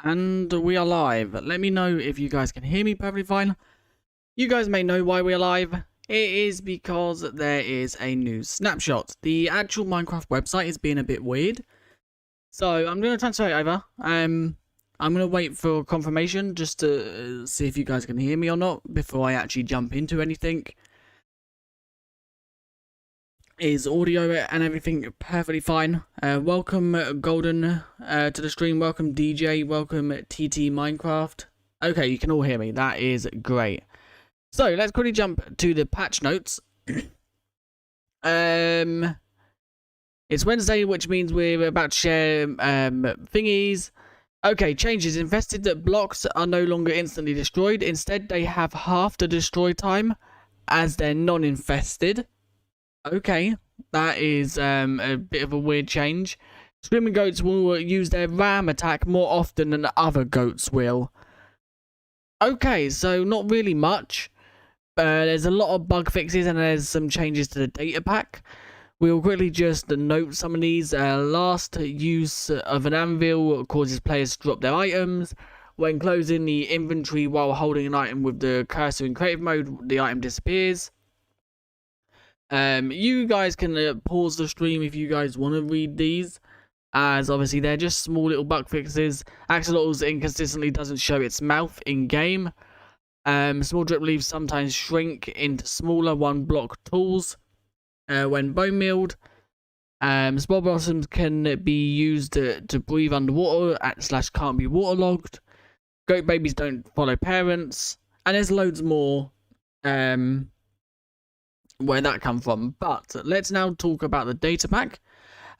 And we are live. Let me know if you guys can hear me perfectly fine. You guys may know why we're live. It is because there is a new snapshot. The actual Minecraft website is being a bit weird. So I'm going to transfer it over. I'm going to wait for confirmation just to see if you guys can hear me or not before I actually jump into anything. Is audio and everything perfectly fine? Welcome Golden to the stream. Welcome DJ. Welcome TT Minecraft. Okay, you can all hear me. That is great. So let's quickly jump to the patch notes. It's Wednesday, which means we're about to share thingies. Okay, changes. Infested blocks are no longer instantly destroyed. Instead, they have half the destroy time as they're non-infested. Okay, that is a bit of a weird change. Screaming goats will use their ram attack more often than other goats will. Okay, so not really much. There's a lot of bug fixes and there's some changes to the data pack. We'll quickly just note some of these. Last use of an anvil causes players to drop their items. When closing the inventory while holding an item with the cursor in creative mode, the item disappears. You guys can pause the stream if you guys want to read these, as obviously they're just small little bug fixes. Axolotls inconsistently doesn't show its mouth in game. Small drip leaves sometimes shrink into smaller one block tools when bone milled. Spore blossoms can be used to breathe underwater / can't be waterlogged. Goat babies don't follow parents, and there's loads more where that come from. But let's now talk about the data pack,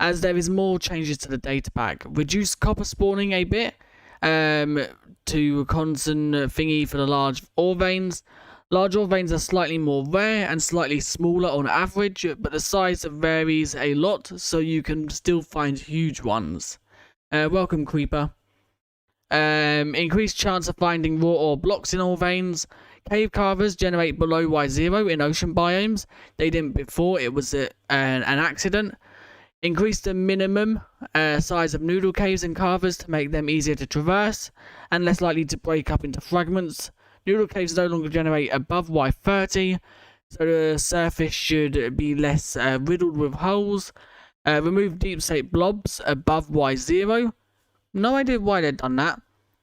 as there is more changes to the data pack. Reduce copper spawning a bit to constant thingy for the large ore veins. Large ore veins are slightly more rare and slightly smaller on average, but the size varies a lot, so you can still find huge ones. Welcome Creeper. Increased chance of finding raw ore blocks in ore veins. Cave carvers generate below Y0 in ocean biomes. They didn't before, it was an accident. Increase the minimum size of noodle caves and carvers to make them easier to traverse and less likely to break up into fragments. Noodle caves no longer generate above Y30, so the surface should be less riddled with holes. Remove deep state blobs above Y0. No idea why they've done that.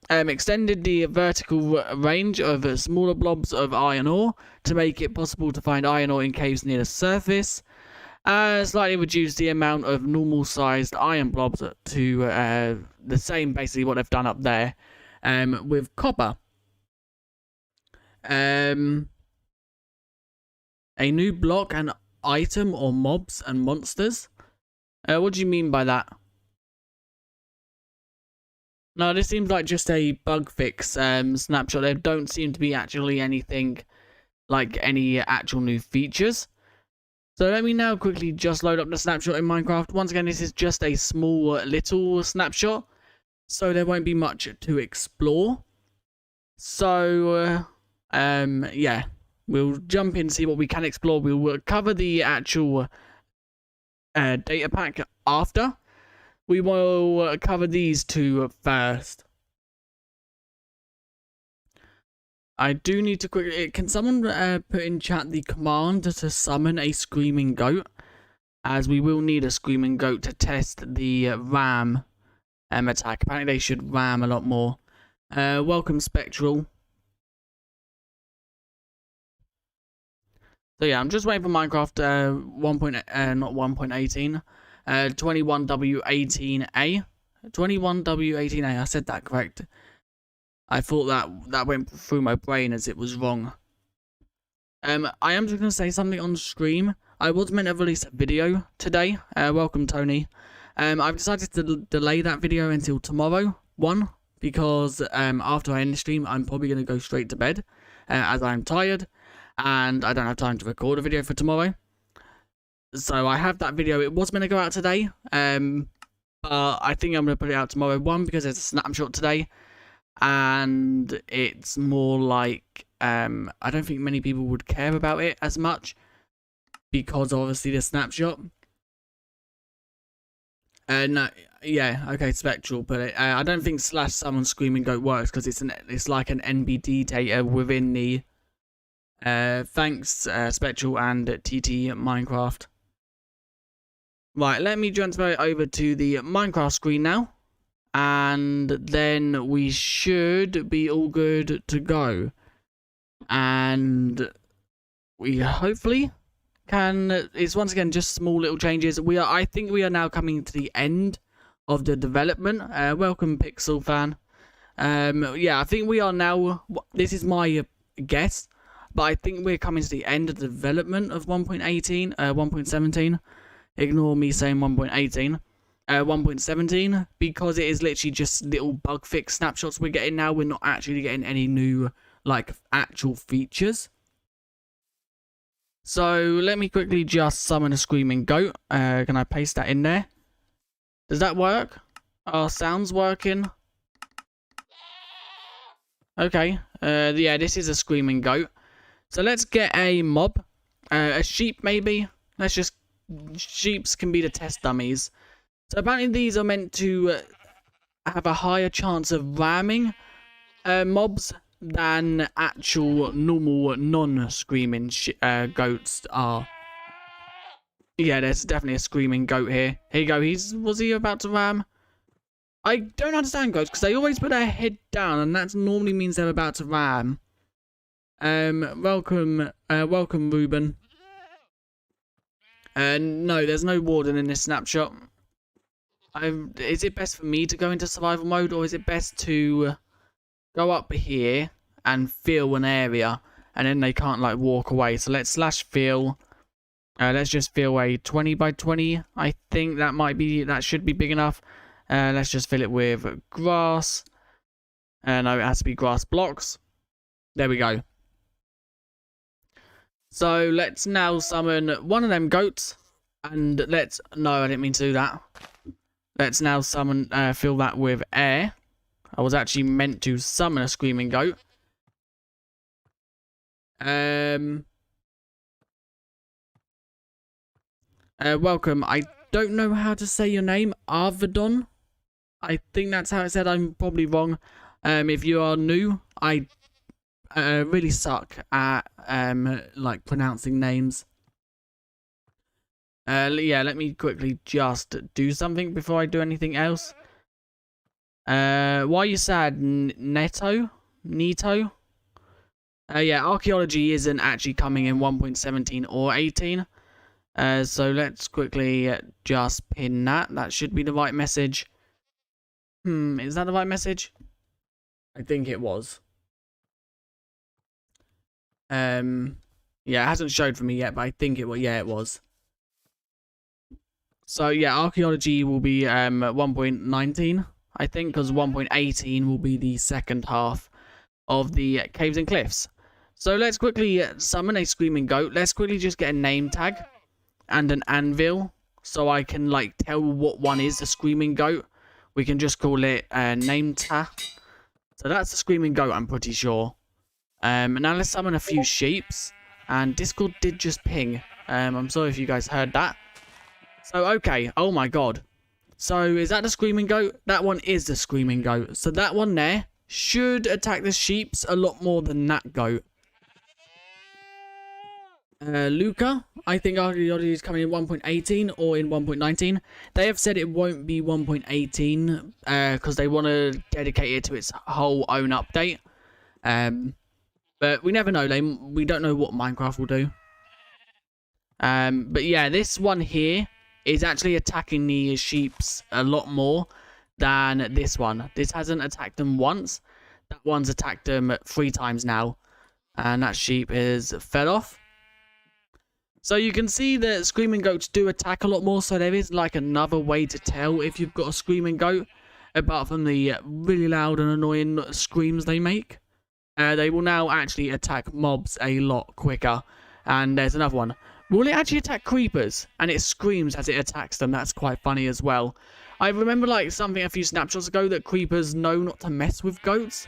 Extended the vertical range of smaller blobs of iron ore to make it possible to find iron ore in caves near the surface. slightly reduce the amount of normal sized iron blobs to the same, basically what they've done up there with copper. A new block and item or mobs and monsters. What do you mean by that? No, this seems like just a bug fix snapshot. There don't seem to be actually anything like any actual new features. So let me now quickly just load up the snapshot in Minecraft. Once again, this is just a small little snapshot, so there won't be much to explore. So yeah, we'll jump in and see what we can explore. We will cover the actual data pack after. We will cover these two first. I do need to quickly... Can someone put in chat the command to summon a screaming goat? As we will need a screaming goat to test the ram attack. Apparently they should ram a lot more. Welcome, Spectral. So yeah, I'm just waiting for Minecraft 21W18A. 21W18A. I said that correct. I thought that went through my brain as it was wrong. I am just going to say something on stream. I was meant to release a video today. Welcome, Tony. I've decided to delay that video until tomorrow. One, because after I end the stream, I'm probably going to go straight to bed. As I'm tired. And I don't have time to record a video for tomorrow. So I have that video. It was meant to go out today. But I think I'm going to put it out tomorrow. One, because there's a snapshot today. And it's more like, I don't think many people would care about it as much. Because obviously the snapshot. No, yeah, okay, Spectral, but I don't think /summon screaming goat works. Because it's like an NBD data within the... thanks, Spectral and TT Minecraft. Right, let me transfer it over to the Minecraft screen now. And then we should be all good to go. And we hopefully can... It's once again just small little changes. I think we are now coming to the end of the development. Welcome, Pixel Fan. Yeah, I think we are now... This is my guess. But I think we're coming to the end of the development of 1.17. Ignore me saying 1.18. 1.17, because it is literally just little bug fix snapshots we're getting now. We're not actually getting any new, like, actual features. So, let me quickly just summon a screaming goat. Can I paste that in there? Does that work? Are sounds working? Okay. Yeah, this is a screaming goat. So let's get a mob. A sheep, maybe. Let's just... Sheeps can be the test dummies. So apparently these are meant to have a higher chance of ramming mobs than actual normal non-screaming goats are. Yeah, there's definitely a screaming goat here. Here you go. Was he about to ram? I don't understand goats because they always put their head down, and that normally means they're about to ram. Welcome, Ruben. No, there's no warden in this snapshot. Is it best for me to go into survival mode, or is it best to go up here and fill an area, and then they can't like walk away? So let's /fill. Let's just fill a 20 by 20. I think that should be big enough. Let's just fill it with grass. No, it has to be grass blocks. There we go. So let's now summon one of them goats, and no, I didn't mean to do that. Let's now summon, fill that with air. I was actually meant to summon a screaming goat. Welcome. I don't know how to say your name. Arvedon. I think that's how it said. I'm probably wrong. If you are new, I really suck at like pronouncing names. Yeah, let me quickly just do something before I do anything else. Why are you sad, Neto? Yeah, archaeology isn't actually coming in 1.17 or 18. So let's quickly just pin that. That should be the right message. Is that the right message? I think it was. Yeah, it hasn't showed for me yet, but I think it was. Yeah, it was. So yeah, archaeology will be 1.19, I think, because 1.18 will be the second half of the caves and cliffs. So let's quickly summon a screaming goat. Let's quickly just get a name tag and an anvil, so I can like tell what one is the screaming goat. We can just call it name tag. So that's the screaming goat, I'm pretty sure. Now let's summon a few sheeps. And Discord did just ping. I'm sorry if you guys heard that. So, okay. Oh my god. So, is that the screaming goat? That one is the screaming goat. So, that one there should attack the sheeps a lot more than that goat. Luca, I think archaeology is coming in 1.18 or in 1.19. They have said it won't be 1.18 because they want to dedicate it to its whole own update. But we never know. We don't know what Minecraft will do. But yeah, this one here is actually attacking the sheeps a lot more than this one. This hasn't attacked them once. That one's attacked them 3 times now. And that sheep is fed off. So you can see that screaming goats do attack a lot more. So there is like another way to tell if you've got a screaming goat. Apart from the really loud and annoying screams they make. They will now actually attack mobs a lot quicker. And there's another one. Will it actually attack creepers? And it screams as it attacks them. That's quite funny as well. I remember like something a few snapshots ago that creepers know not to mess with goats.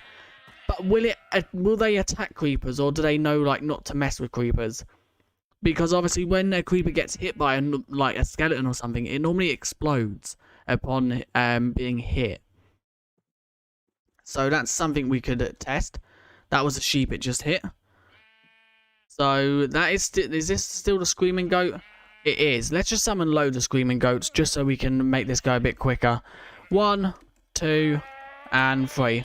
But will they attack creepers, or do they know like not to mess with creepers? Because obviously when a creeper gets hit by a skeleton or something, it normally explodes upon being hit. So that's something we could test. That was a sheep it just hit. So that is this still the screaming goat? It is. Let's just summon loads of screaming goats just so we can make this go a bit quicker. 1, 2, and 3.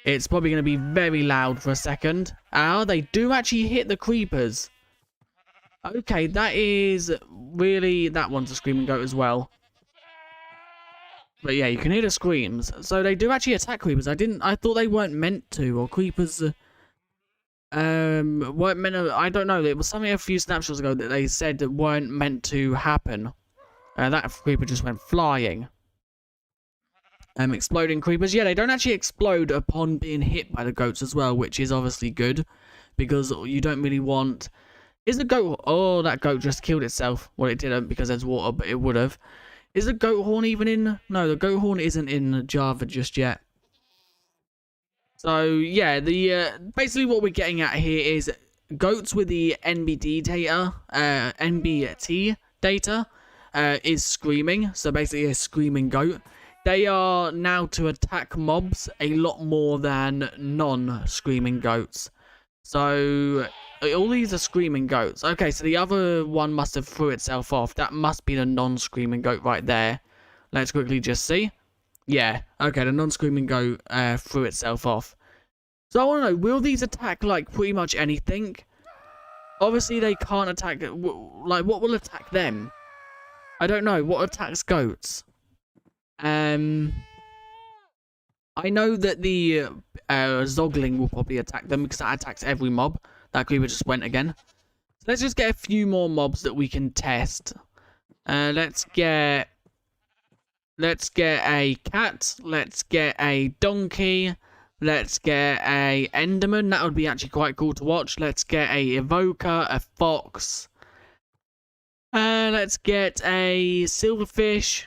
It's probably going to be very loud for a second. They do actually hit the creepers. Okay, that is really... That one's a screaming goat as well. But yeah, you can hear the screams. So they do actually attack creepers. I thought they weren't meant to, or creepers... weren't meant to, I don't know, it was something a few snapshots ago that they said that weren't meant to happen. That creeper just went flying. Exploding creepers, yeah, they don't actually explode upon being hit by the goats as well, which is obviously good, because you don't really want... Is the goat... Oh, that goat just killed itself. Well, it didn't because there's water, but it would have. Is the goat horn even in... No, the goat horn isn't in Java just yet. So yeah, basically what we're getting at here is goats with the NBT data is screaming. So basically a screaming goat. They are now to attack mobs a lot more than non-screaming goats. So all these are screaming goats. Okay, so the other one must have threw itself off. That must be the non-screaming goat right there. Let's quickly just see. Yeah, okay, the non-screaming goat threw itself off. So I want to know, will these attack, like, pretty much anything? Obviously, they can't attack... Like, what will attack them? I don't know. What attacks goats? I know that the Zogling will probably attack them, because that attacks every mob. That creeper just went again. So let's just get a few more mobs that we can test. Let's get a cat. Let's get a donkey. Let's get a enderman. That would be actually quite cool to watch. Let's get a evoker, a fox. Let's get a silverfish,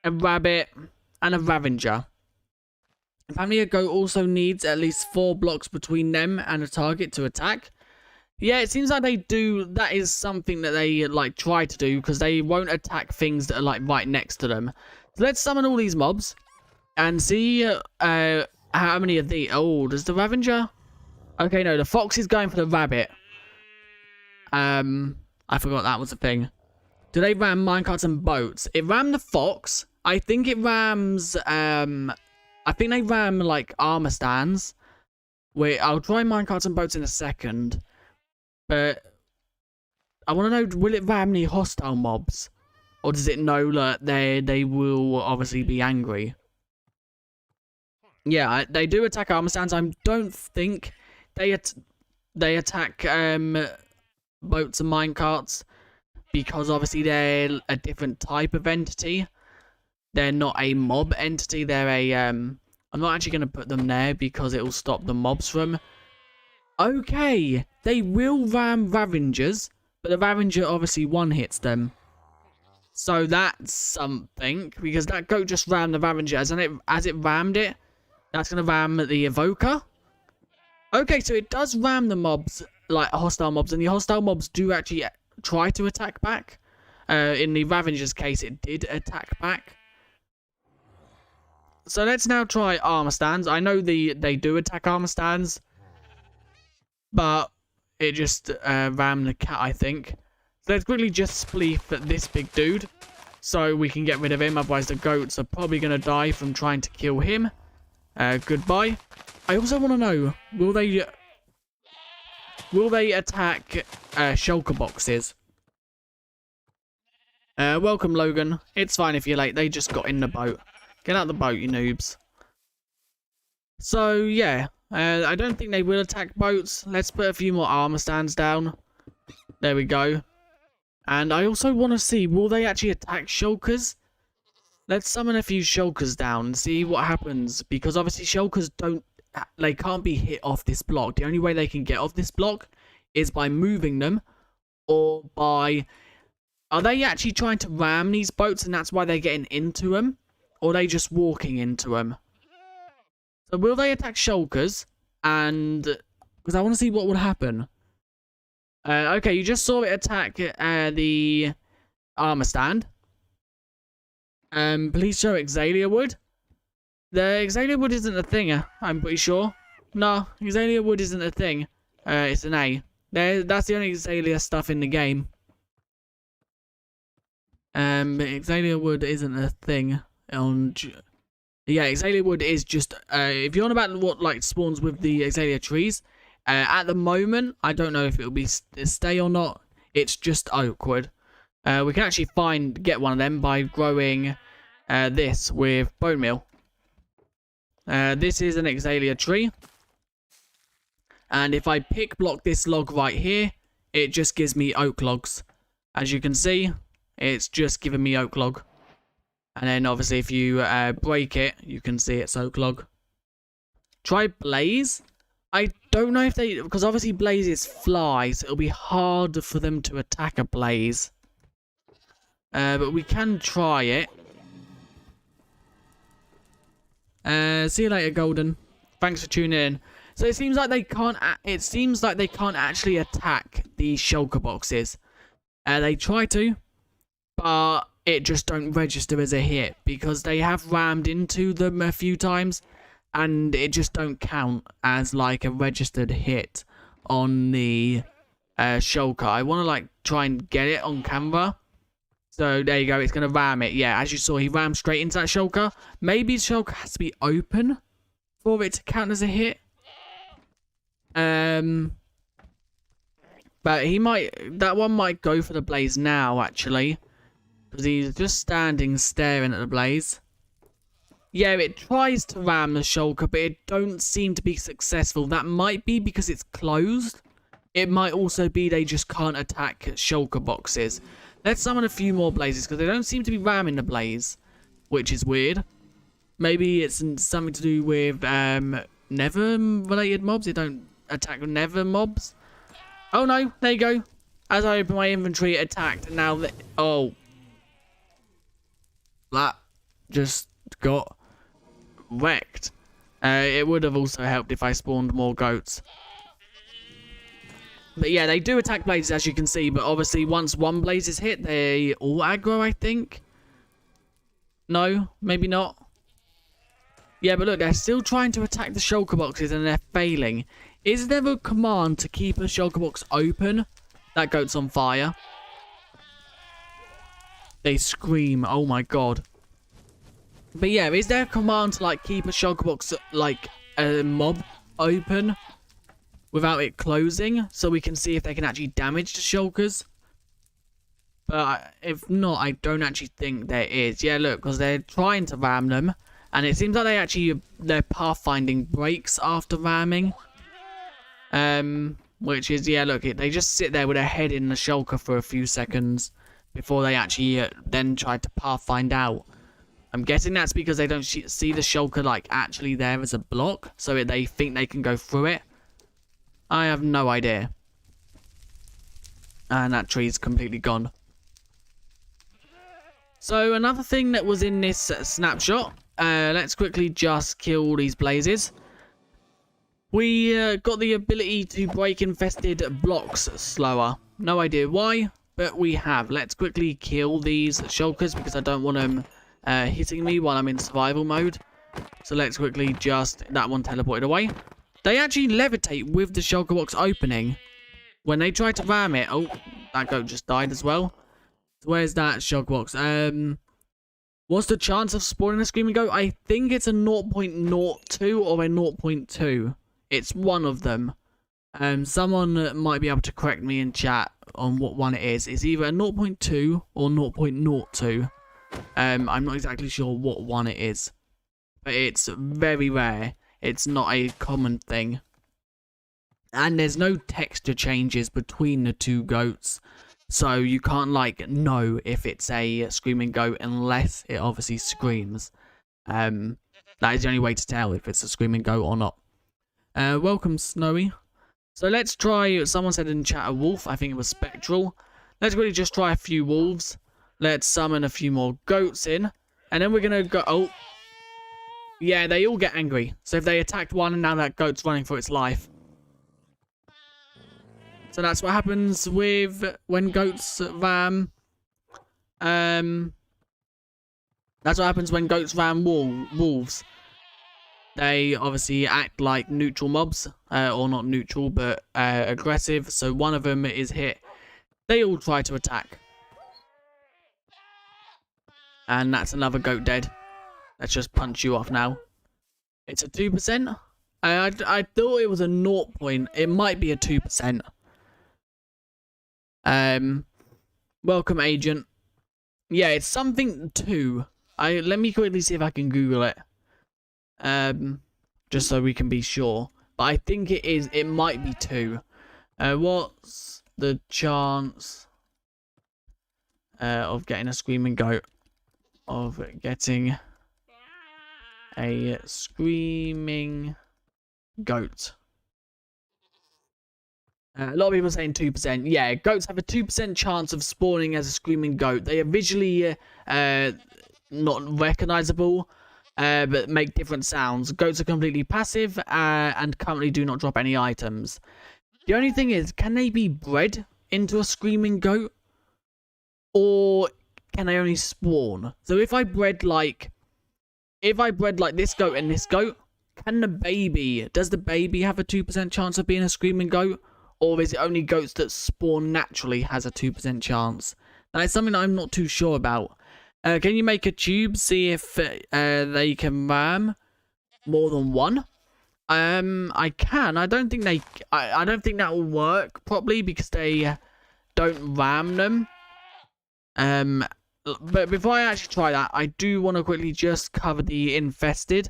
a rabbit, and a ravenger. Apparently a goat also needs at least 4 blocks between them and a target to attack. Yeah, it seems like they do. That is something that they like try to do, because they won't attack things that are like right next to them. So let's summon all these mobs and see how many of the... Oh, does the ravenger... Okay, no, the fox is going for the rabbit. I forgot that was a thing. Do they ram minecarts and boats? It rammed the fox. I think it rams... I think they ram, like, armor stands. Wait, I'll try minecarts and boats in a second. But... I want to know, will it ram the hostile mobs? Or does it know that they will obviously be angry? Yeah, they do attack armor stands. I don't think they attack boats and minecarts, because obviously they're a different type of entity. They're not a mob entity. They're a I'm not actually going to put them there because it will stop the mobs from. Okay, they will ram Ravengers, but the Ravager obviously one-hits them. So that's something, because that goat just rammed the Ravager, as it rammed it, that's going to ram the Evoker. Okay, so it does ram the mobs, like hostile mobs, and the hostile mobs do actually try to attack back. In the Ravager's case, it did attack back. So let's now try armor stands. I know they do attack armor stands, but it just rammed the cat, I think. So let's quickly just spleef at this big dude, so we can get rid of him. Otherwise, the goats are probably going to die from trying to kill him. Goodbye. I also want to know, will they attack shulker boxes? Welcome, Logan. It's fine if you're late. They just got in the boat. Get out the boat, you noobs. So, yeah. I don't think they will attack boats. Let's put a few more armor stands down. There we go. And I also want to see, will they actually attack shulkers? Let's summon a few shulkers down and see what happens. Because obviously shulkers they can't be hit off this block. The only way they can get off this block is by moving them, or by... Are they actually trying to ram these boats and that's why they're getting into them? Or are they just walking into them? So will they attack shulkers? And... because I want to see what would happen. Okay, you just saw it attack the armor stand. Please show Exalia Wood. The Exalia Wood isn't a thing, I'm pretty sure. No, Exalia Wood isn't a thing. It's an A. That's the only Exalia stuff in the game. Exalia Wood isn't a thing. Yeah, Exalia Wood is just... if you're on about what like spawns with the Exalia trees, at the moment, I don't know if it'll be stay or not. It's just oak wood. We can actually get one of them by growing this with bone meal. This is an Exalia tree. And if I pick block this log right here, it just gives me oak logs. As you can see, it's just giving me oak log. And then obviously if you break it, you can see it's oak log. Try blaze. I don't know if they... because obviously blazes fly, so it'll be hard for them to attack a blaze. But we can try it. See you later, Golden. Thanks for tuning in. So it seems like they can't... actually attack the shulker boxes. They try to, but it just don't register as a hit because they have rammed into them a few times, and it just don't count as like a registered hit on the shulker. I want to like try and get it on camera. So there you go, it's going to ram it. Yeah, as you saw, he rammed straight into that shulker. Maybe the shulker has to be open for it to count as a hit. But that one might go for the blaze now, actually. Because he's just standing staring at the blaze. Yeah, it tries to ram the shulker, but it don't seem to be successful. That might be because it's closed. It might also be they just can't attack shulker boxes. Let's summon a few more blazes, because they don't seem to be ramming the blaze, which is weird. Maybe it's something to do with Nether-related mobs. It don't attack Nether mobs. Oh no, there you go. As I open my inventory, it attacked, and now... oh. That just got wrecked. It would have also helped if I spawned more goats. But yeah, they do attack blazes, as you can see. But obviously, once one blaze is hit, they all aggro, I think. No, maybe not. Yeah, but look, they're still trying to attack the shulker boxes, and they're failing. Is there a command to keep a shulker box open? That goat's on fire. They scream, oh my god. But yeah, is there a command to like keep a shulker box, like a mob, open without it closing, so we can see if they can actually damage the shulkers? But if not, I don't actually think there is. Yeah, look, because they're trying to ram them. And it seems like they're pathfinding breaks after ramming. Which is, yeah, look, they just sit there with their head in the shulker for a few seconds before they actually then try to pathfind out. I'm guessing that's because they don't see the shulker, like, actually there as a block, so they think they can go through it. I have no idea. And that tree's completely gone. So, another thing that was in this snapshot, let's quickly just kill these blazes. We got the ability to break infested blocks slower. No idea why, but we have. Let's quickly kill these shulkers because I don't want them hitting me while I'm in survival mode. So let's quickly just... That one teleported away. They actually levitate with the shulker box opening. When they try to ram it... Oh, that goat just died as well. So where's that shulker box? What's the chance of spawning a screaming goat? I think it's a 0.02 or a 0.2. It's one of them. Someone might be able to correct me in chat on what one it is. It's either a 0.2 or 0.02. I'm not exactly sure what one it is. But it's very rare. It's not a common thing. And there's no texture changes between the two goats. So you can't, like, know if it's a screaming goat unless it obviously screams. That is the only way to tell if it's a screaming goat or not. Welcome, Snowy. So let's try, someone said in chat a wolf, I think it was Spectral. Let's really just try a few wolves. Let's summon a few more goats in. And then we're going to go, oh. Yeah, they all get angry. So if they attacked one and now that goat's running for its life. So that's what happens with when goats ram. That's what happens when goats ram wolves. They obviously act like neutral mobs, or not neutral, but aggressive. So one of them is hit. They all try to attack. And that's another goat dead. Let's just punch you off now. It's a 2%. I thought it was a 0. It might be a 2%. Welcome, agent. Yeah, it's something 2. Let me quickly see if I can Google it. Just so we can be sure. But I think it might be 2. What's the chance of getting a screaming goat? Of getting a screaming goat. A lot of people are saying 2%. Yeah, goats have a 2% chance of spawning as a screaming goat. They are visually not recognizable. But make different sounds. Goats are completely passive and currently do not drop any items. The only thing is, can they be bred into a screaming goat? Or can they only spawn? So if I bred like this goat and this goat, does the baby have a 2% chance of being a screaming goat? Or is it only goats that spawn naturally has a 2% chance? That is something that I'm not too sure about. Can you make a tube, see if they can ram more than one? I can. I don't think I don't think that will work properly because they don't ram them. But before I actually try that, I do want to quickly just cover the infested.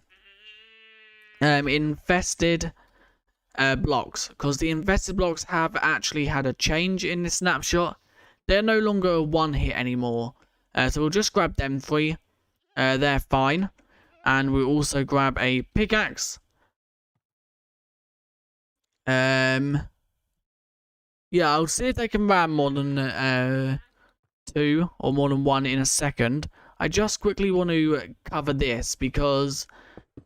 Infested blocks, because the infested blocks have actually had a change in this snapshot. They're no longer a one hit anymore. So we'll just grab them 3. They're fine. And we'll also grab a pickaxe. Yeah, I'll see if they can ram more than 2 or more than 1 in a second. I just quickly want to cover this because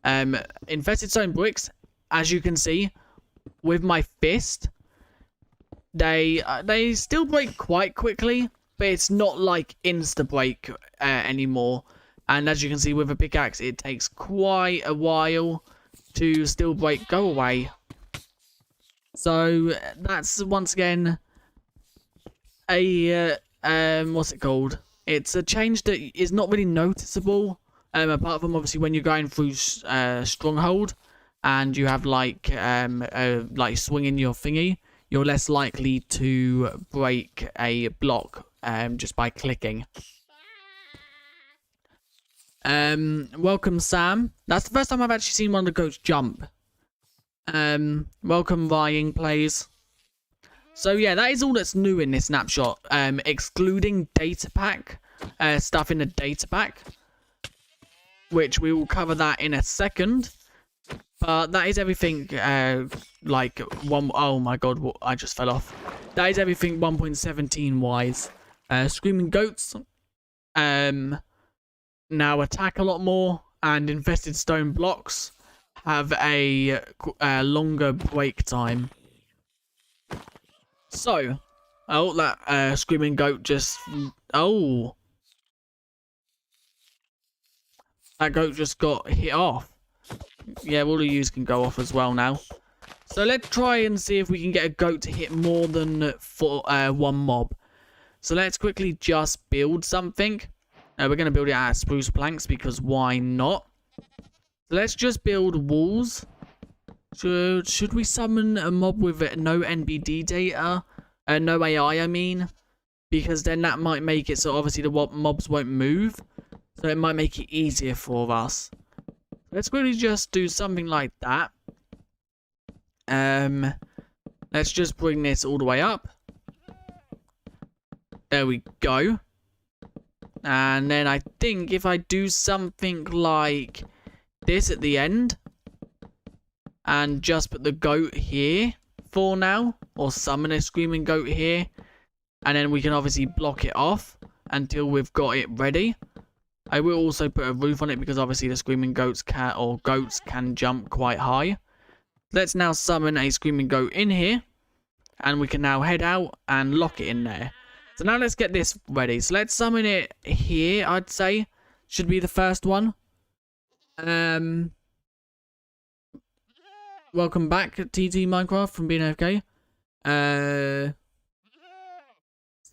infested stone bricks, as you can see, with my fist, they still break quite quickly. But it's not like insta-break anymore. And as you can see with a pickaxe, it takes quite a while to still break. Go away. So that's once again a what's it called? It's a change that is not really noticeable. Apart from obviously when you're going through stronghold and you have like swinging your thingy, you're less likely to break a block just by clicking. Welcome, Sam. That's the first time I've actually seen one of the goats jump. Welcome, Vying Plays. So yeah, that is all that's new in this snapshot, excluding data pack, stuff in the data pack, which we will cover that in a second. But that is everything, like, oh my god, I just fell off. That is everything 1.17 wise. Screaming Goats, now attack a lot more, and Infested Stone Blocks have a longer break time. So, oh, that Screaming Goat just, oh. That goat just got hit off. Yeah, all of yous can go off as well now. So let's try and see if we can get a goat to hit more than one mob. So let's quickly just build something. We're going to build it out of spruce planks because why not? So let's just build walls. Should we summon a mob with no NBD data? No AI, I mean. Because then that might make it so obviously the mobs won't move. So it might make it easier for us. Let's quickly just do something like that. Let's just bring this all the way up. There we go. And then I think if I do something like this at the end, and just put the goat here for now, or summon a screaming goat here, and then we can obviously block it off until we've got it ready. I will also put a roof on it because obviously the screaming goats can jump quite high. Let's now summon a screaming goat in here, and we can now head out and lock it in there. So now let's get this ready. So let's summon it here, I'd say. Should be the first one. Welcome back, TT Minecraft from being AFK.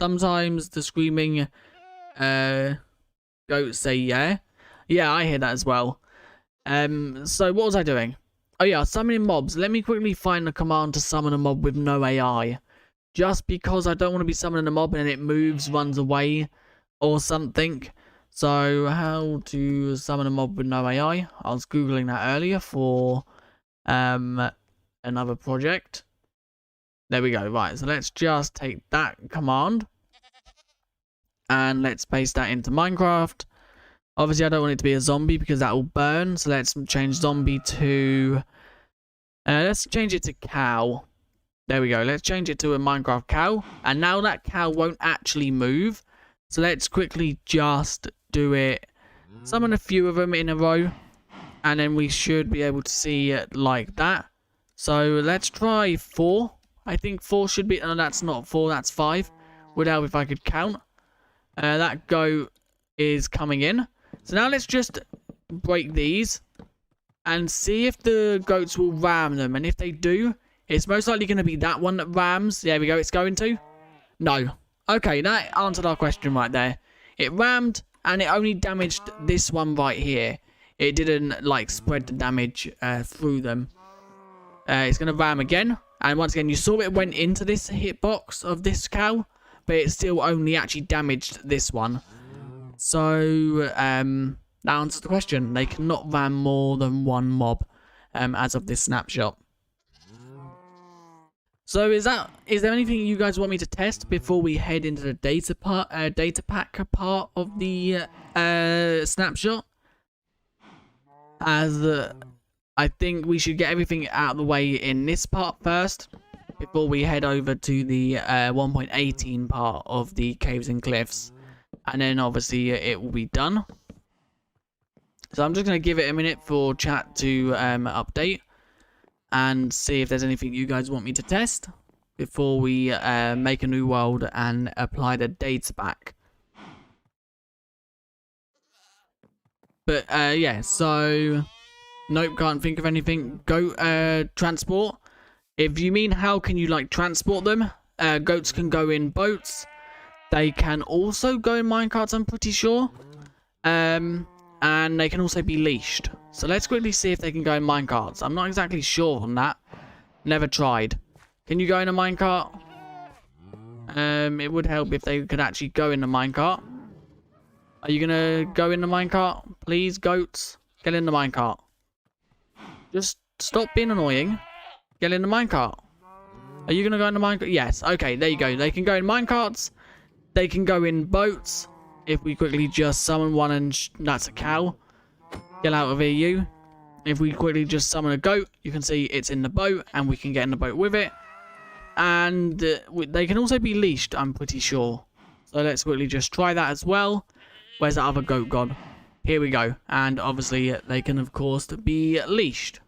Sometimes the screaming goats say yeah. Yeah, I hear that as well. So what was I doing? Oh yeah, summoning mobs. Let me quickly find the command to summon a mob with no AI. Just because I don't want to be summoning a mob and then it moves, runs away, or something. So, how to summon a mob with no AI? I was googling that earlier for another project. There we go. Right, so let's just take that command and let's paste that into Minecraft. Obviously, I don't want it to be a zombie because that will burn. So let's change zombie to let's change it to cow. There we go. Let's change it to a Minecraft cow. And now that cow won't actually move. So let's quickly just do it. Summon a few of them in a row. And then we should be able to see it like that. So let's try 4. I think 4 should be... No, that's not 4. That's 5. Would help if I could count. That goat is coming in. So now let's just break these. And see if the goats will ram them. And if they do... It's most likely going to be that one that rams. There we go. It's going to. No. Okay, that answered our question right there. It rammed, and it only damaged this one right here. It didn't, like, spread the damage through them. It's going to ram again. And once again, you saw it went into this hitbox of this cow. But it still only actually damaged this one. So, that answers the question. They cannot ram more than one mob as of this snapshot. So is there anything you guys want me to test before we head into the data pack part of the snapshot? As I think we should get everything out of the way in this part first before we head over to the 1.18 part of the caves and cliffs, and then obviously it will be done. So I'm just going to give it a minute for chat to update. And see if there's anything you guys want me to test before we make a new world and apply the data back. But yeah, so nope, can't think of anything. Goat transport. If you mean how can you like transport them, goats can go in boats. They can also go in minecarts, I'm pretty sure. And they can also be leashed. So let's quickly see if they can go in minecarts. I'm not exactly sure on that. Never tried. Can you go in a minecart? It would help if they could actually go in the minecart. Are you gonna go in the minecart? Please, goats. Get in the minecart. Just stop being annoying. Get in the minecart. Are you gonna go in the minecart? Yes. Okay, there you go. They can go in minecarts. They can go in boats. If we quickly just summon one and that's a cow. Get out of here, you. If we quickly just summon a goat, you can see it's in the boat and we can get in the boat with it. And they can also be leashed, I'm pretty sure. So let's quickly just try that as well. Where's the other goat gone? Here we go. And obviously they can, of course, be leashed.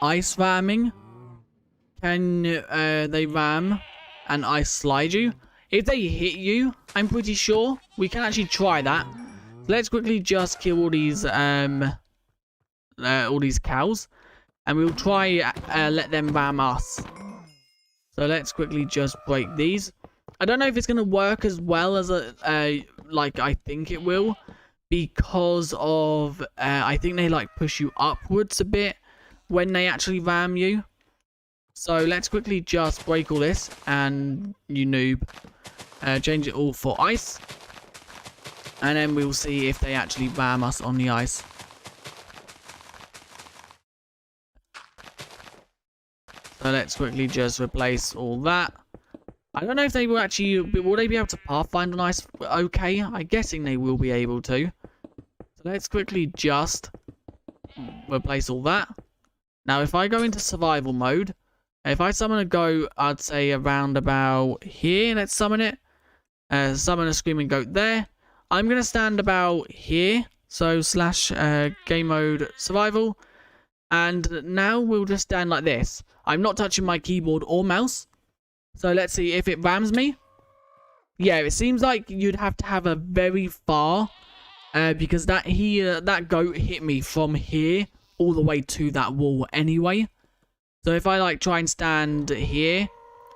Ice ramming. Can they ram and ice slide you? If they hit you, I'm pretty sure we can actually try that. So let's quickly just kill all these cows. And we'll try let them ram us. So let's quickly just break these. I don't know if it's going to work as well as like I think it will. Because of, I think they like push you upwards a bit when they actually ram you. So let's quickly just break all this. And you noob. Change it all for ice. And then we'll see if they actually ram us on the ice. So let's quickly just replace all that. I don't know if they will actually... Will they be able to pathfind on ice okay? I'm guessing they will be able to. So let's quickly just replace all that. Now, if I go into survival mode, if I summon a goat, I'd say around about here. Let's summon it. Summon a screaming goat there. I'm going to stand about here. So / game mode survival. And now we'll just stand like this. I'm not touching my keyboard or mouse. So let's see if it rams me. Yeah, it seems like you'd have to have a very far. Because that goat hit me from here all the way to that wall anyway. So if I like try and stand here,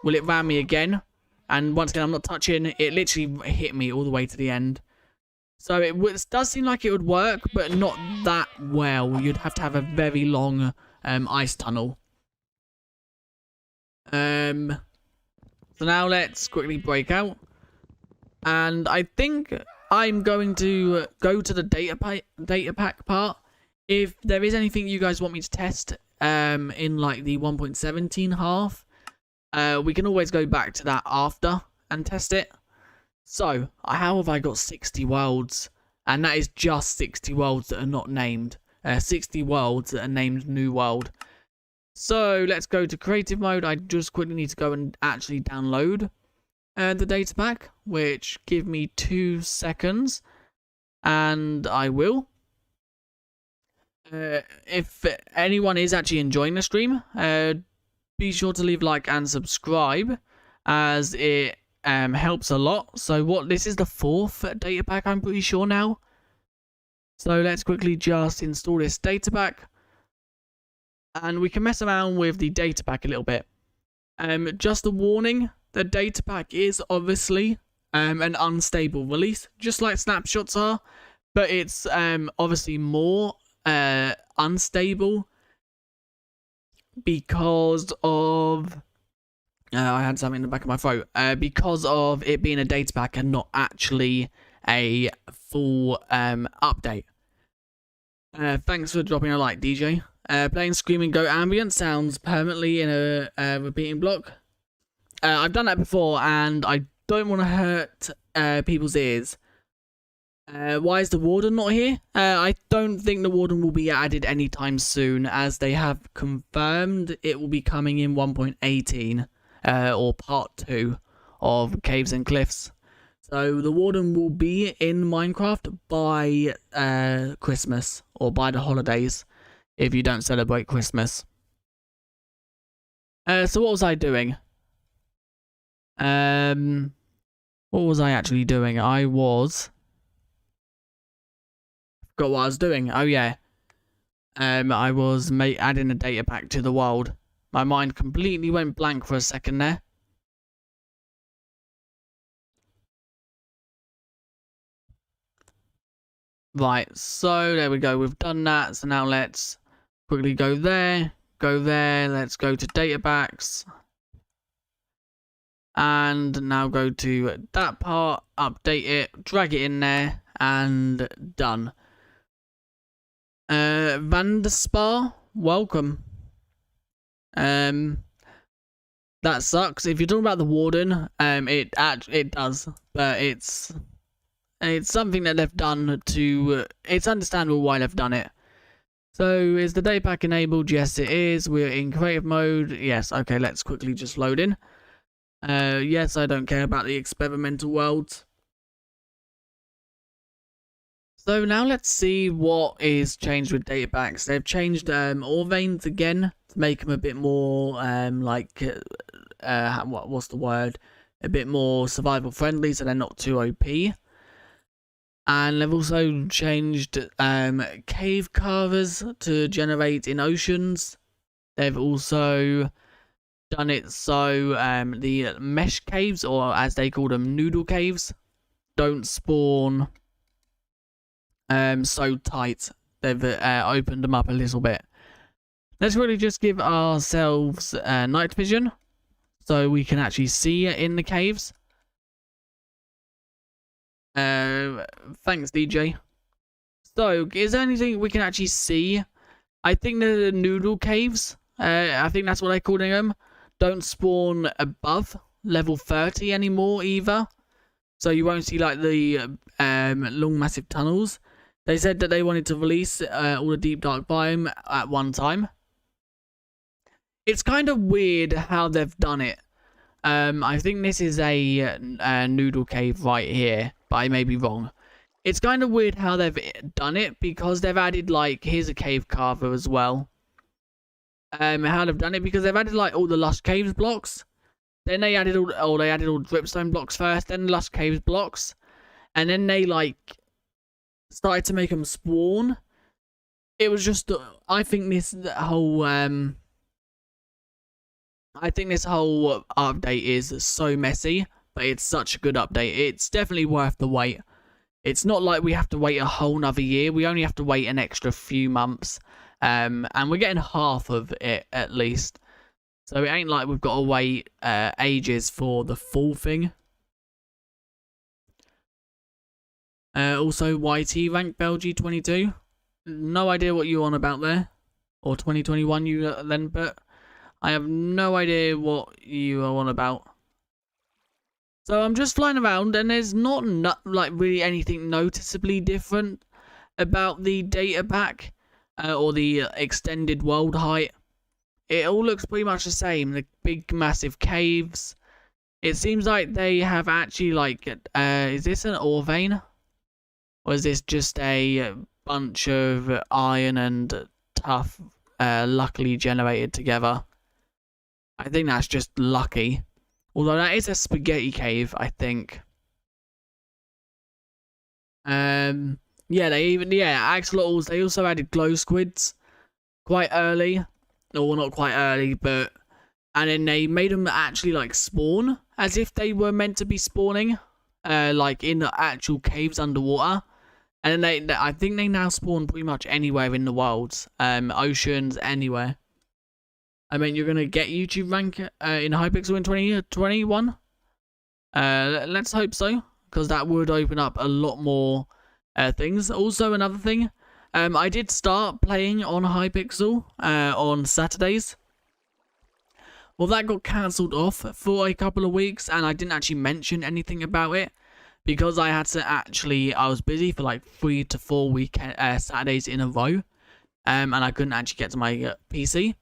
will it ram me again? And once again, I'm not touching. It literally hit me all the way to the end. So it does seem like it would work, but not that well. You'd have to have a very long ice tunnel. So now let's quickly break out. And I think I'm going to go to the data pack part. If there is anything you guys want me to test in like the 1.17 half, we can always go back to that after and test it. So, how have I got 60 worlds? And that is just 60 worlds that are not named. 60 worlds that are named New World. So, let's go to creative mode. I just quickly need to go and actually download the data pack, which give me 2 seconds. And I will. If anyone is actually enjoying the stream, be sure to leave a like and subscribe, as it helps a lot. So this is the 4th data pack, I'm pretty sure now. So let's quickly just install this data pack. And we can mess around with the data pack a little bit. Just a warning, the data pack is obviously an unstable release, just like snapshots are. But it's obviously more unstable because of... I had something in the back of my throat. Because of it being a data pack and not actually a full update. Thanks for dropping a like, DJ. Playing Screaming Goat Ambient sounds permanently in a repeating block. I've done that before and I don't want to hurt people's ears. Why is the warden not here? I don't think the warden will be added anytime soon, as they have confirmed it will be coming in 1.18. Or part 2 of Caves and Cliffs. So the warden will be in Minecraft by Christmas, or by the holidays, if you don't celebrate Christmas. So what was I doing? What was I actually doing? I forgot what I was doing. Oh yeah. I was adding a data pack to the world. My mind completely went blank for a second there. Right, so there we go. We've done that. So now let's quickly go there. go there. Let's go to data packs. And now go to that part, update it, drag it in there, and done. Vanderspar, welcome. That sucks. If you're talking about the Warden, it does, but it's something that they've done to. It's understandable why they've done it. So is the data pack enabled? Yes, it is. We're in creative mode. Yes. Okay. Let's quickly just load in. Yes, I don't care about the experimental world. So now let's see what is changed with data packs. They've changed ore veins again to make them a bit more what's the word? A bit more survival friendly, so they're not too OP. And they've also changed cave carvers to generate in oceans. They've also done it so the mesh caves, or as they call them, noodle caves, don't spawn so tight. They've opened them up a little bit. Let's really just give ourselves night vision so we can actually see in the caves. Thanks, DJ. So, is there anything we can actually see? I think the noodle caves, I think that's what they're calling them, don't spawn above level 30 anymore either. So you won't see like the long massive tunnels. They said that they wanted to release all the deep dark biome at one time. It's kind of weird how they've done it. I think this is a noodle cave right here, but I may be wrong. It's kind of weird how they've done it, because they've added like, here's a cave carver as well. How they've done it, because they've added like all the Lush Caves blocks. Then they added all dripstone blocks first, then Lush Caves blocks. And then they like started to make them spawn. It was just, I think this whole update is so messy, but it's such a good update. It's definitely worth the wait. It's not like we have to wait a whole nother year. We only have to wait an extra few months. And we're getting half of it at least. So it ain't like we've got to wait ages for the full thing. Also, YT rank Belgi22. No idea what you're on about there. Or 2021 you then put. I have no idea what you are on about. So I'm just flying around, and there's not like really anything noticeably different about the data pack or the extended world height. It all looks pretty much the same. The big massive caves. It seems like they have actually like is this an ore vein? Or is this just a bunch of iron and tough luckily generated together? I think that's just lucky. Although that is a spaghetti cave, I think. Yeah, axolotls, they also added glow squids quite early. Or not quite early, but... And then they made them actually, like, spawn. As if they were meant to be spawning. Like, in the actual caves underwater. And then I think they now spawn pretty much anywhere in the world. Oceans, anywhere. I mean, you're going to get YouTube rank in Hypixel in 2021? Let's hope so. Because that would open up a lot more things. Also, another thing. I did start playing on Hypixel on Saturdays. Well, that got cancelled off for a couple of weeks, and I didn't actually mention anything about it because I had to I was busy for like 3 to 4 Saturdays in a row, and I couldn't actually get to my PC.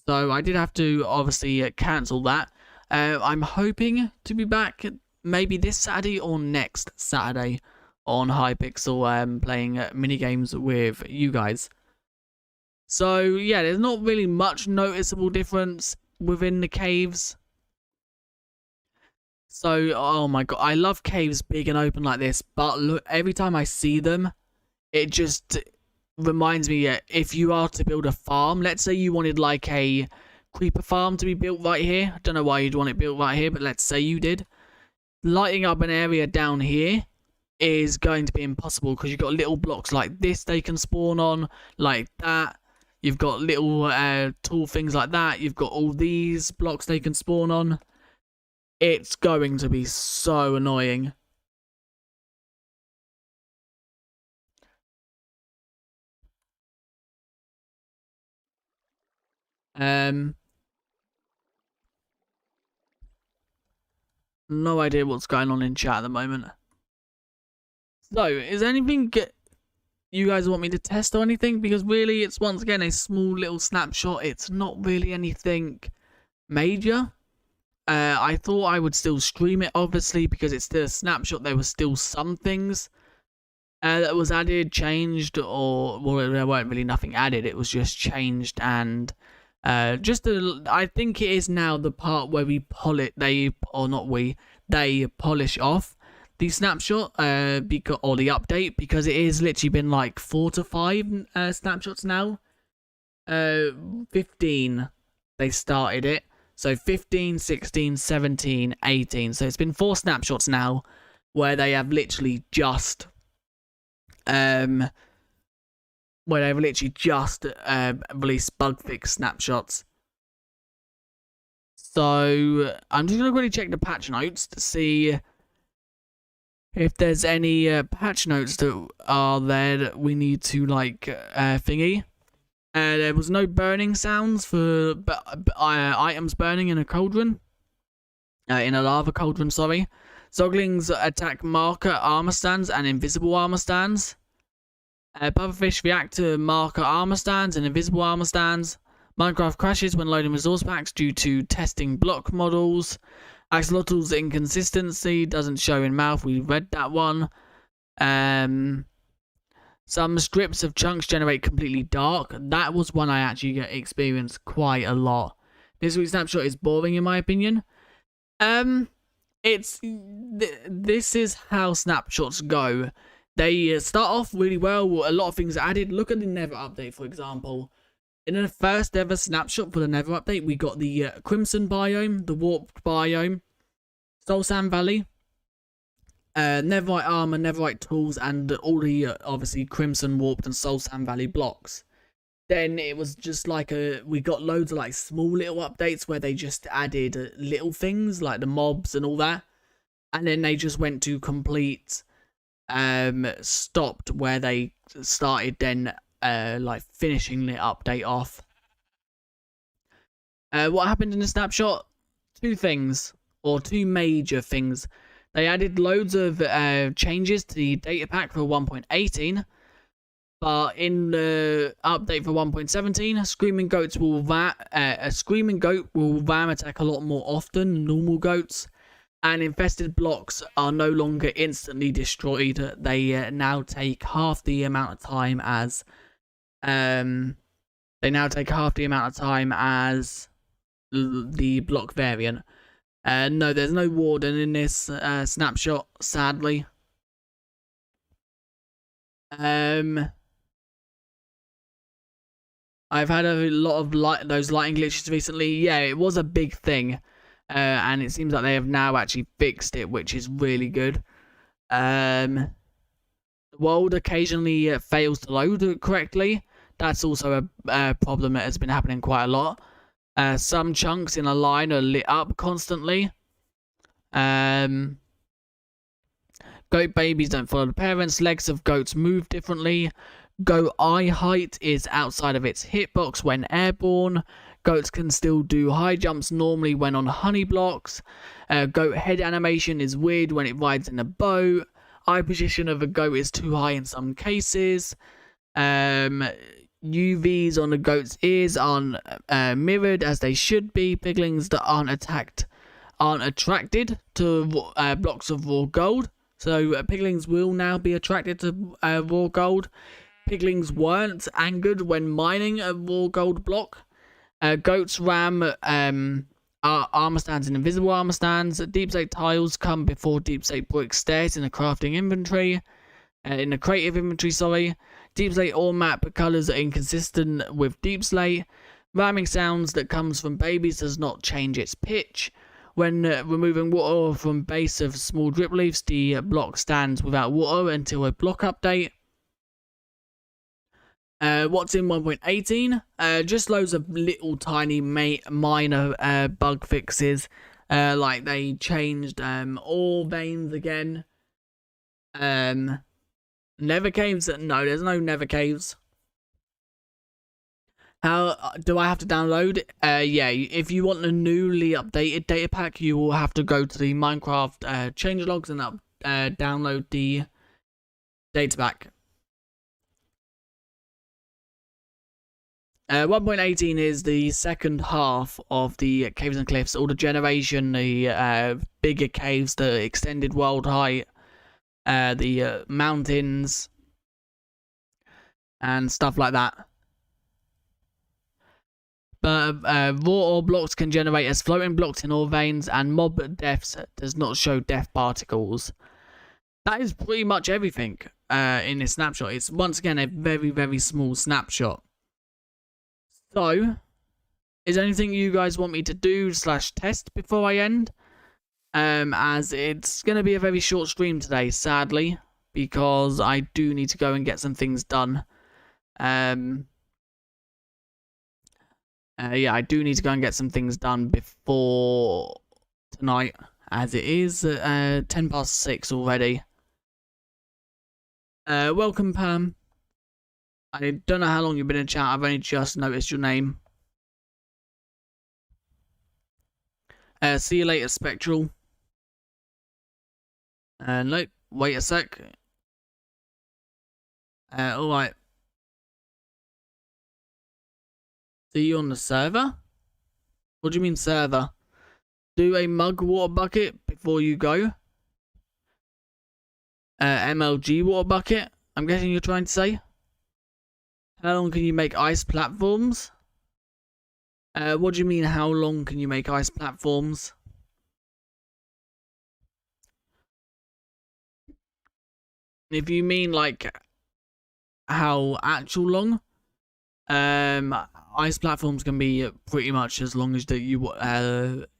So I did have to obviously cancel that. I'm hoping to be back maybe this Saturday or next Saturday on Hypixel playing mini games with you guys. So yeah, there's not really much noticeable difference within the caves. So oh my god, I love caves big and open like this, but look, every time I see them, it just reminds me that if you are to build a farm, let's say you wanted like a creeper farm to be built right here. I don't know why you'd want it built right here, but let's say you did. Lighting up an area down here is going to be impossible because you've got little blocks like this they can spawn on, like that. You've got little tall things like that. You've got all these blocks they can spawn on. It's going to be so annoying. No idea what's going on in chat at the moment. So, is there anything you guys want me to test or anything? Because really, it's once again a small little snapshot. It's not really anything major. I thought I would still stream it, obviously, because it's still a snapshot. There were still some things that was added, changed, or well, there weren't really nothing added. It was just changed, and I think it is now the part where we they polish off the snapshot, or the update, because it has literally been like 4 to 5 snapshots now. 15 they started it. So 15, 16, 17, 18. So it's been 4 snapshots now where they have literally just released bug fix snapshots. So I'm just gonna quickly check the patch notes to see if there's any patch notes that are there that we need to thingy. There was no burning sounds for items burning in a cauldron. In a lava cauldron, sorry. Zoglings attack marker armor stands and invisible armor stands. Pufferfish react to marker armor stands and invisible armor stands. Minecraft crashes when loading resource packs due to testing block models. Axolotl's inconsistency doesn't show in mouth. We read that one. Some strips of chunks generate completely dark. That was one I actually experienced quite a lot. This week's snapshot is boring in my opinion. This is how snapshots go. They start off really well. A lot of things are added. Look at the Nether update, for example. In the first ever snapshot for the Nether update, we got the Crimson biome, the Warped biome, Soul Sand Valley, Netherite armor, Netherite tools, and all the obviously Crimson, Warped, and Soul Sand Valley blocks. Then it was just like we got loads of small little updates where they just added little things like the mobs and all that, and then they just went to complete stopped where they started then finishing the update off. What happened in the snapshot? Two major things. They added loads of changes to the data pack for 1.18, but in the update for 1.17, a screaming goat will ram attack a lot more often than normal goats, and infested blocks are no longer instantly destroyed. They now take half the amount of time as the block variant. No, there's no warden in this snapshot, sadly. I've had a lot of those lighting glitches recently. Yeah, it was a big thing, and it seems like they have now actually fixed it, which is really good. The world occasionally fails to load correctly. That's also a problem that has been happening quite a lot. Some chunks in a line are lit up constantly. Goat babies don't follow the parents. Legs of goats move differently. Goat eye height is outside of its hitbox when airborne. Goats can still do high jumps normally when on honey blocks. Goat head animation is weird when it rides in a boat. Eye position of a goat is too high in some cases. UVs on the goat's ears aren't mirrored as they should be. Piglings that aren't attracted to blocks of raw gold. So piglings will now be attracted to raw gold. Piglings weren't angered when mining a raw gold block. Goats ram armor stands and invisible armor stands. Deep slate tiles come before deep slate brick stairs in the crafting inventory. In the creative inventory, sorry. Deep slate ore map colors are inconsistent with deep slate. Ramming sounds that comes from babies does not change its pitch. When removing water from base of small drip leaves, the block stands without water until a block update. What's in 1.18? Just loads of little tiny minor bug fixes. Like they changed ore veins again. Nether caves? No, there's no nether caves. How do I have to download? Yeah, if you want a newly updated data pack, you will have to go to the Minecraft changelogs and download the data pack. 1.18 is the second half of the caves and cliffs, all the generation, the bigger caves, the extended world height, the mountains, and stuff like that. But raw ore blocks can generate as floating blocks in ore veins, and mob deaths does not show death particles. That is pretty much everything in this snapshot. It's once again a very, very small snapshot. So, is there anything you guys want me to do / test before I end? As it's going to be a very short stream today, sadly, because I do need to go and get some things done. Yeah, I do need to go and get some things done before tonight, as it is 6:10 already. Welcome, Pam. I don't know how long you've been in chat. I've only just noticed your name. See you later, Spectral. Nope. Wait a sec. Alright. See you on the server? What do you mean server? Do a mug water bucket before you go. MLG water bucket, I'm guessing you're trying to say. How long can you make ice platforms? What do you mean, how long can you make ice platforms? If you mean like how actual long, ice platforms can be pretty much as long as you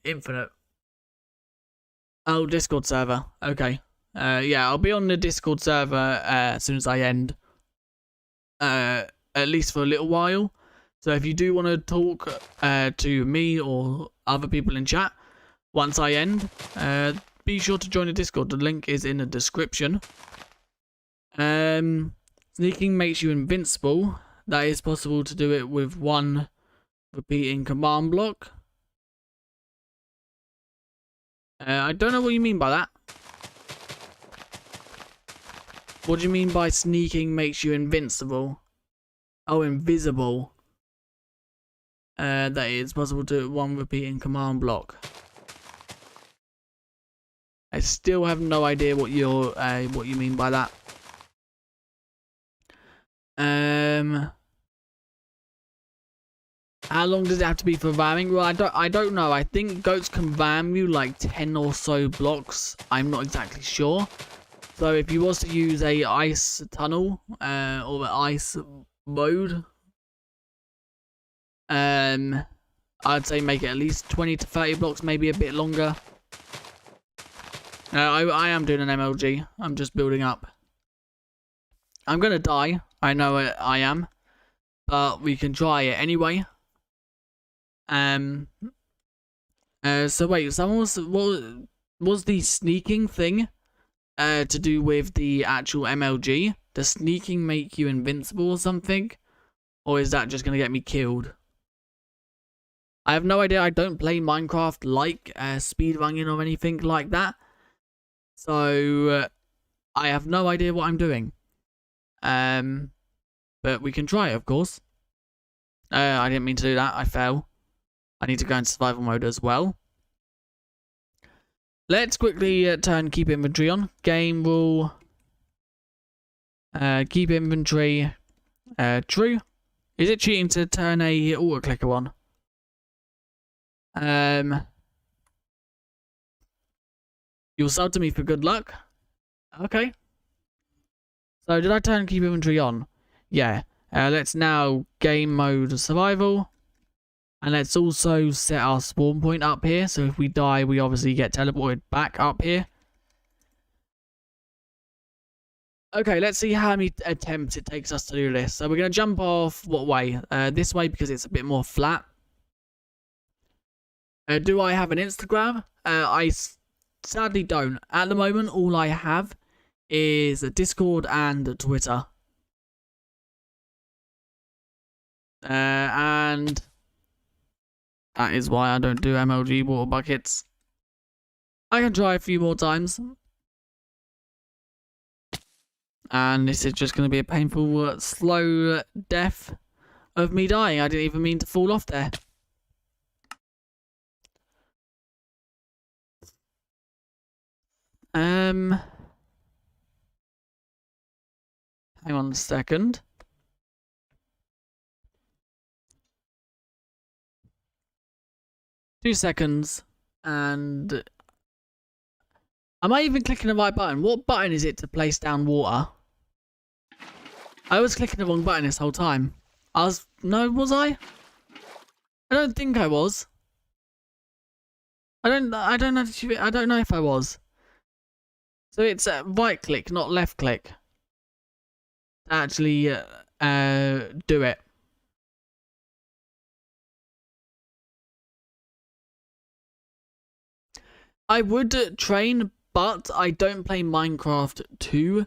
infinite. Oh, Discord server. Okay. Yeah, I'll be on the Discord server as soon as I end. At least for a little while. So if you do want to talk to me or other people in chat once I end, be sure to join the Discord. The link is in the description. Sneaking makes you invincible. That is possible to do it with one repeating command block. I don't know what you mean by that. What do you mean by sneaking makes you invincible? Oh, invisible. That is possible to one repeating command block. I still have no idea what you mean by that. How long does it have to be for ramming? Well, I don't know. I think goats can ram you like 10 or so blocks. I'm not exactly sure. So if you was to use a ice tunnel or an ice mode, I'd say make it at least 20 to 30 blocks, maybe a bit longer. I am doing an MLG. I'm just building up. I'm gonna die. I know it, I am, but we can try it anyway. So wait, what was the sneaking thing to do with the actual MLG? Does sneaking make you invincible or something? Or is that just going to get me killed? I have no idea. I don't play Minecraft like speedrunning or anything like that. So I have no idea what I'm doing. But we can try it, of course. I didn't mean to do that. I fell. I need to go in survival mode as well. Let's quickly turn keep inventory on. Game rule. Keep inventory true. Is it cheating to turn a auto clicker on? You'll sub to me for good luck. Okay. So did I turn keep inventory on? Yeah. Let's now game mode survival. And let's also set our spawn point up here. So if we die, we obviously get teleported back up here. Okay, let's see how many attempts it takes us to do this. So we're going to jump off what way? This way because it's a bit more flat. Do I have an Instagram? I sadly don't. At the moment, all I have is Discord and Twitter. And that is why I don't do MLG water buckets. I can try a few more times. And this is just going to be a painful, slow death of me dying. I didn't even mean to fall off there. Hang on a second. Two seconds. And am I even clicking the right button? What button is it to place down water? I was clicking the wrong button this whole time. No, was I? I don't think I was. I don't know if I was. So it's right click, not left click. To actually do it. I would train, but I don't play Minecraft to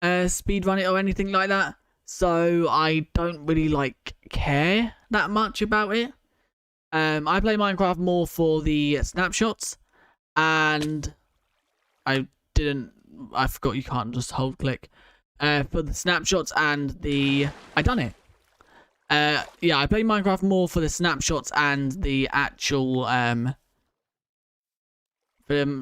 speedrun it or anything like that. So I don't really care that much about it. I play Minecraft more for the snapshots, and I forgot you can't just hold click. For the snapshots and I done it. Yeah, I play Minecraft more for the snapshots and the actual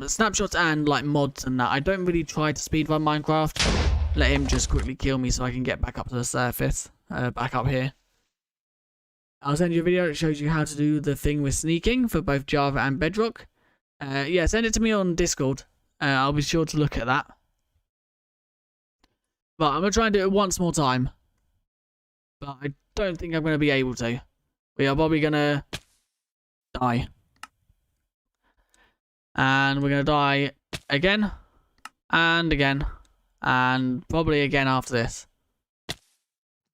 snapshots and mods and that. I don't really try to speedrun Minecraft. Let him just quickly kill me so I can get back up to the surface. Back up here. I'll send you a video that shows you how to do the thing with sneaking for both Java and Bedrock. Yeah, send it to me on Discord. I'll be sure to look at that. But I'm going to try and do it once more time. But I don't think I'm going to be able to. We are probably going to die. And we're going to die again. And again. And probably again after this.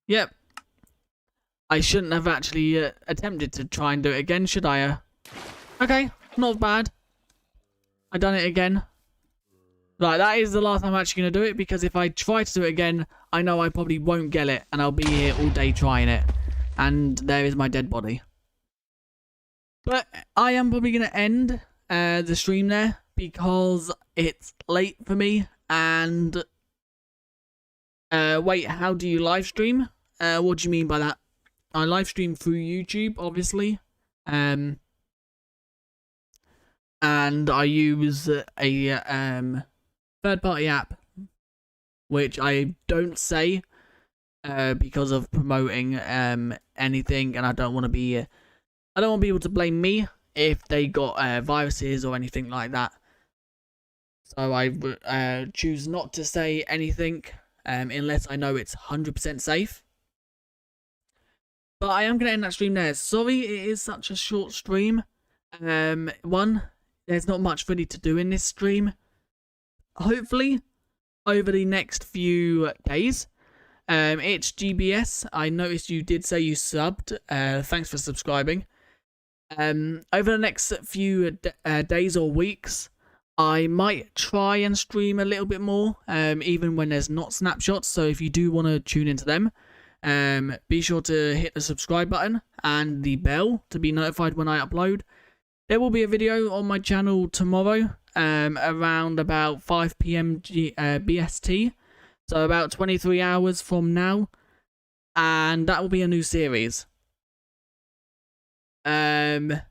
Yep. I shouldn't have actually attempted to try and do it again, should I? Okay, not bad. I done it again. Right, that is the last time I'm actually going to do it, because if I try to do it again, I know I probably won't get it, and I'll be here all day trying it. And there is my dead body. But I am probably going to end the stream there, because it's late for me, and... wait, how do you live stream? What do you mean by that? I live stream through YouTube, obviously. And I use a third-party app, which I don't say because of promoting anything, and I don't want people to blame me if they got viruses or anything like that. So I choose not to say anything unless I know it's 100% safe. But I am going to end that stream there. Sorry it is such a short stream. One, there's not much really to do in this stream. Hopefully, over the next few days. It's GBS. I noticed you did say you subbed. Thanks for subscribing. Over the next few days or weeks, I might try and stream a little bit more, even when there's not snapshots. So if you do want to tune into them, be sure to hit the subscribe button and the bell to be notified when I upload. There will be a video on my channel tomorrow, around about 5 PM BST, so about 23 hours from now, and that will be a new series. So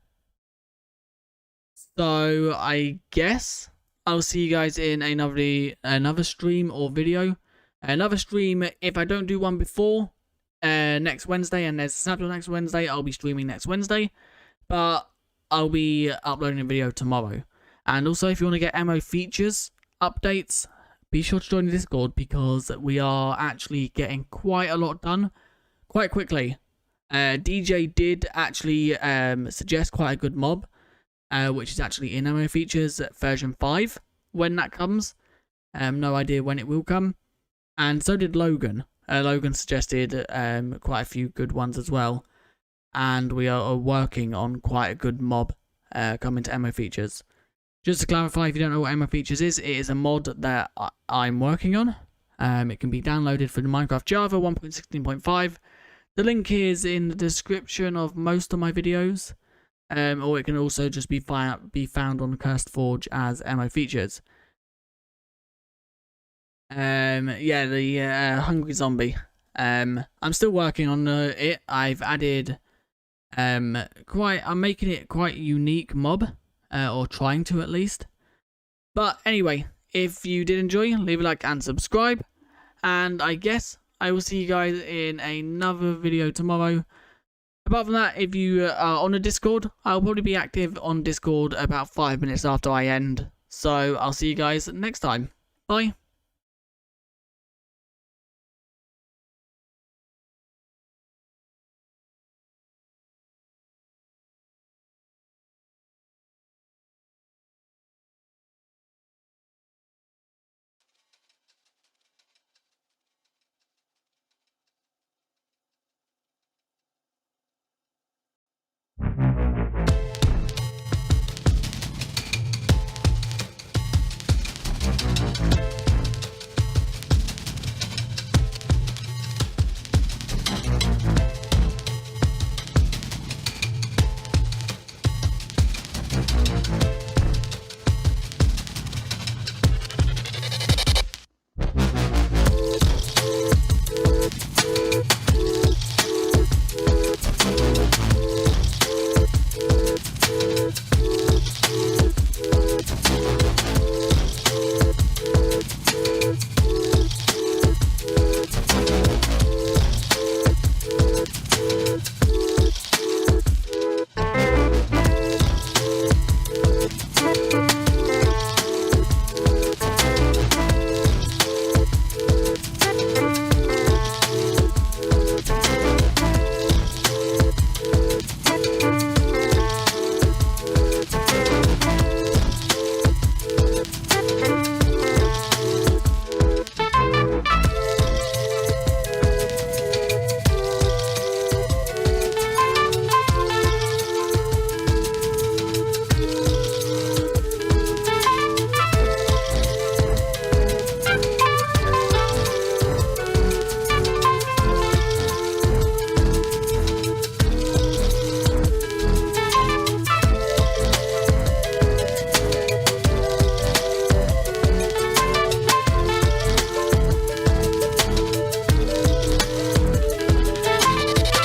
I guess I'll see you guys in another stream or video. Another stream, if I don't do one before next Wednesday, and there's a Snapshot next Wednesday, I'll be streaming next Wednesday. But I'll be uploading a video tomorrow. And also, if you want to get MO features updates, be sure to join the Discord, because we are actually getting quite a lot done quite quickly. DJ did actually suggest quite a good mob, which is actually in MO features version 5 when that comes. No idea when it will come. and so did Logan. Logan suggested quite a few good ones as well, and we are working on quite a good mob coming to Ammo Features. Just to clarify, if you don't know what Ammo Features is, it is a mod that I'm working on. It can be downloaded from Minecraft Java 1.16.5. The link is in the description of most of my videos, or it can also just be found on Cursed Forge as Ammo Features. Yeah, the Hungry Zombie. I'm still working on it. I've added I'm making it quite unique mob, or trying to at least. But anyway, if you did enjoy, leave a like and subscribe. And I guess I will see you guys in another video tomorrow. Apart from that, if you are on a Discord, I'll probably be active on Discord about 5 minutes after I end. So I'll see you guys next time. Bye.